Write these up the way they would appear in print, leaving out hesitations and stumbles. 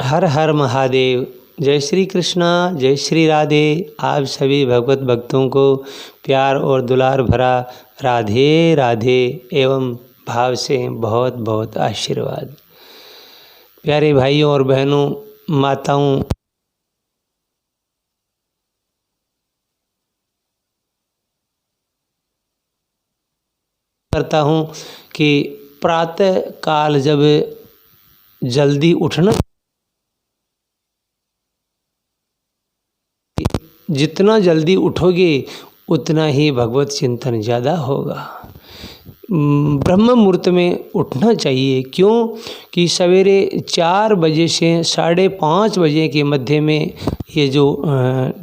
हर हर महादेव। जय श्री कृष्णा, जय श्री राधे। आप सभी भगवत भक्तों को प्यार और दुलार भरा राधे राधे एवं भाव से बहुत बहुत आशीर्वाद। प्यारे भाइयों और बहनों, माताओं, करता हूँ कि प्रातः काल जब जल्दी उठना, जितना जल्दी उठोगे उतना ही भगवत चिंतन ज़्यादा होगा। ब्रह्म मुहूर्त में उठना चाहिए। क्यों कि सवेरे 4 बजे से 5:30 बजे के मध्य में ये जो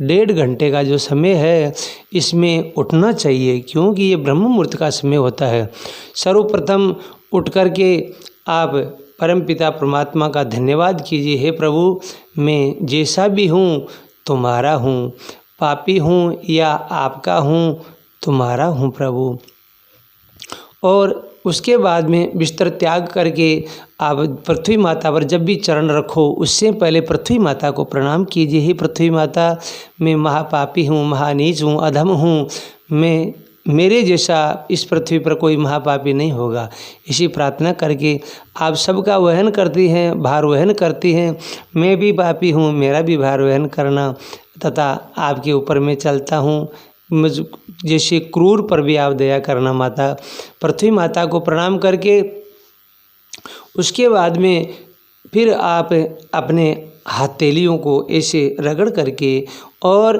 1.5 घंटे का जो समय है, इसमें उठना चाहिए, क्योंकि ये ब्रह्म मुहूर्त का समय होता है। सर्वप्रथम उठ कर के आप परमपिता परमात्मा का धन्यवाद कीजिए। हे प्रभु, मैं जैसा भी हूँ तुम्हारा हूँ, पापी हूँ या आपका हूँ, तुम्हारा हूँ प्रभु। और उसके बाद में बिस्तर त्याग करके आप पृथ्वी माता पर जब भी चरण रखो, उससे पहले पृथ्वी माता को प्रणाम कीजिए। हे पृथ्वी माता, मैं महापापी हूँ, महानीच हूँ, अधम हूँ। मेरे जैसा इस पृथ्वी पर कोई महापापी नहीं होगा। इसी प्रार्थना करके आप सबका वहन करती हैं, भार वहन करती हैं। मैं भी पापी हूँ, मेरा भी भार वहन करना, तथा आपके ऊपर मैं चलता हूँ। मुझ जैसे क्रूर पर भी आप दया करना माता। पृथ्वी माता को प्रणाम करके उसके बाद में फिर आप अपने हथेलियों को ऐसे रगड़ करके, और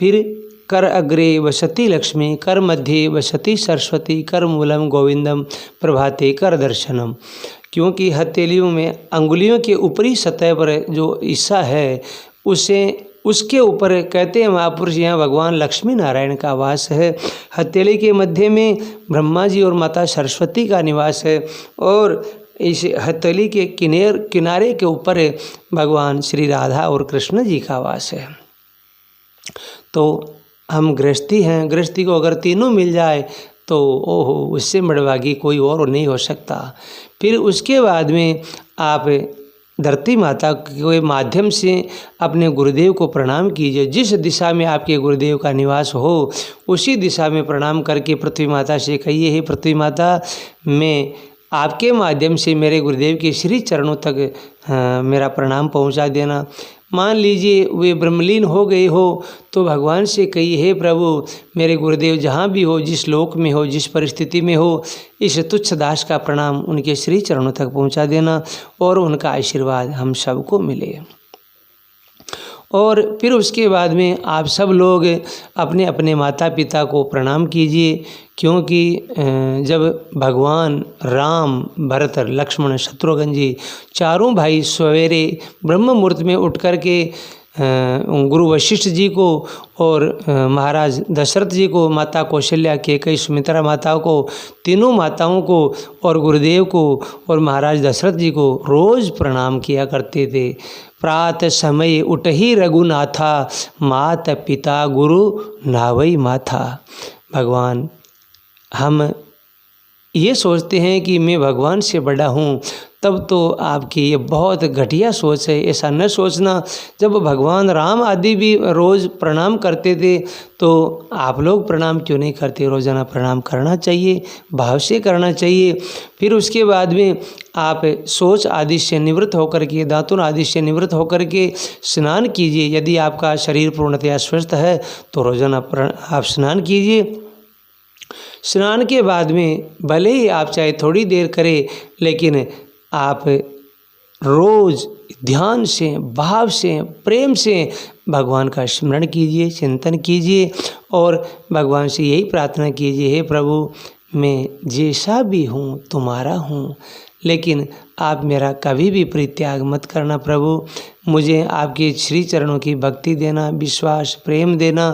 फिर कर अग्रे वसति लक्ष्मी, कर मध्य वसति सरस्वती, कर मूलम गोविंदम, प्रभाते कर दर्शनम। क्योंकि हथेलियों में अंगुलियों के ऊपरी सतह पर जो हिस्सा है, उसके ऊपर कहते हैं महापुरुष, यहाँ भगवान लक्ष्मी नारायण का वास है। हथेली के मध्य में ब्रह्मा जी और माता सरस्वती का निवास है, और इस हथेली के किनारे के ऊपर भगवान श्री राधा और कृष्ण जी का वास है। तो हम गृहस्थी हैं, गृहस्थी को अगर तीनों मिल जाए तो ओहो, उससे बड़भागी कोई और नहीं हो सकता। फिर उसके बाद में आप धरती माता के माध्यम से अपने गुरुदेव को प्रणाम कीजिए। जिस दिशा में आपके गुरुदेव का निवास हो, उसी दिशा में प्रणाम करके पृथ्वी माता से कहिए, हे पृथ्वी माता, मैं आपके माध्यम से मेरे गुरुदेव के श्री चरणों तक मेरा प्रणाम पहुंचा देना। मान लीजिए वे ब्रह्मलीन हो गए हो, तो भगवान से कहिए, हे प्रभु, मेरे गुरुदेव जहाँ भी हो, जिस लोक में हो, जिस परिस्थिति में हो, इस तुच्छ दास का प्रणाम उनके श्री चरणों तक पहुँचा देना, और उनका आशीर्वाद हम सबको मिले। और फिर उसके बाद में आप सब लोग अपने अपने माता पिता को प्रणाम कीजिए। क्योंकि जब भगवान राम, भरत, लक्ष्मण, शत्रुघ्न जी चारों भाई सवेरे ब्रह्म मुहूर्त में उठ कर के गुरु वशिष्ठ जी को और महाराज दशरथ जी को, माता कौशल्या, कैकेयी, सुमित्रा माताओं को, तीनों माताओं को और गुरुदेव को और महाराज दशरथ जी को रोज़ प्रणाम किया करते थे। प्रातः समय उठहि रघुनाथा, माता पिता गुरु नावई माथा। भगवान, हम ये सोचते हैं कि मैं भगवान से बड़ा हूँ, तब तो आपकी ये बहुत घटिया सोच है। ऐसा न सोचना। जब भगवान राम आदि भी रोज़ प्रणाम करते थे, तो आप लोग प्रणाम क्यों नहीं करते? रोज़ाना प्रणाम करना चाहिए, भाव से करना चाहिए। फिर उसके बाद में आप शौच आदि से निवृत्त होकर के, दातुन आदि से निवृत्त होकर के स्नान कीजिए। यदि आपका शरीर पूर्णतया स्वस्थ है तो रोज़ाना आप स्नान कीजिए। स्नान के बाद में भले ही आप चाहे थोड़ी देर करें, लेकिन आप रोज़ ध्यान से, भाव से, प्रेम से भगवान का स्मरण कीजिए, चिंतन कीजिए, और भगवान से यही प्रार्थना कीजिए, हे प्रभु, मैं जैसा भी हूँ तुम्हारा हूँ, लेकिन आप मेरा कभी भी परित्याग मत करना प्रभु। मुझे आपके श्री चरणों की भक्ति देना, विश्वास, प्रेम देना,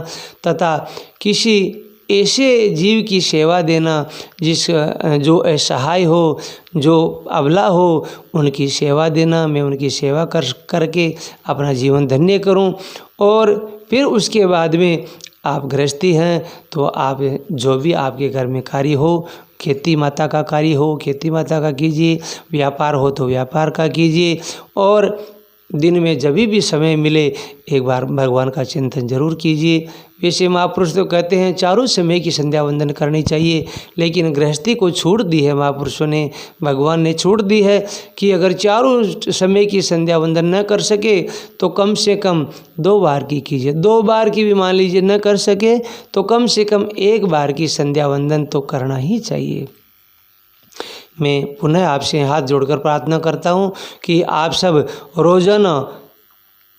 तथा किसी ऐसे जीव की सेवा देना जो असहाय हो, जो अबला हो, उनकी सेवा देना। मैं उनकी सेवा करके अपना जीवन धन्य करूं। और फिर उसके बाद में आप गृहस्थी हैं, तो आप जो भी आपके घर में कार्य हो, खेती माता का कार्य हो, खेती माता का कीजिए, व्यापार हो तो व्यापार का कीजिए, और दिन में जब भी समय मिले एक बार भगवान का चिंतन जरूर कीजिए। वैसे महापुरुष तो कहते हैं चारों समय की संध्या वंदन करनी चाहिए, लेकिन गृहस्थी को छूट दी है महापुरुषों ने, भगवान ने छूट दी है कि अगर चारों समय की संध्या वंदन न कर सके तो कम से कम 2 बार की कीजिए। 2 बार की भी मान लीजिए न कर सके तो कम से कम 1 बार की संध्या वंदन तो करना ही चाहिए। मैं पुनः आपसे हाथ जोड़कर प्रार्थना करता हूँ कि आप सब रोजाना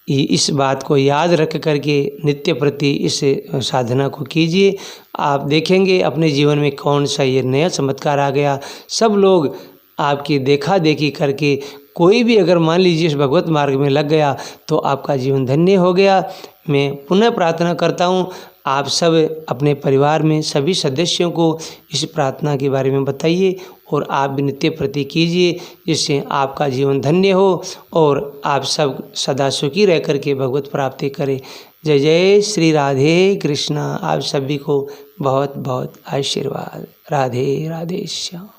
इस बात को याद रख करके नित्य प्रति इस साधना को कीजिए। आप देखेंगे अपने जीवन में कौन सा ये नया चमत्कार आ गया। सब लोग आपकी देखा देखी करके कोई भी अगर मान लीजिए इस भगवत मार्ग में लग गया तो आपका जीवन धन्य हो गया। मैं पुनः प्रार्थना करता हूँ आप सब अपने परिवार में सभी सदस्यों को इस प्रार्थना के बारे में बताइए और आप भी नित्य प्रति कीजिए, जिससे आपका जीवन धन्य हो और आप सब सदा सुखी रह करके भगवत प्राप्ति करें। जय जय श्री राधे कृष्णा। आप सभी को बहुत बहुत आशीर्वाद। राधे राधे श्याम।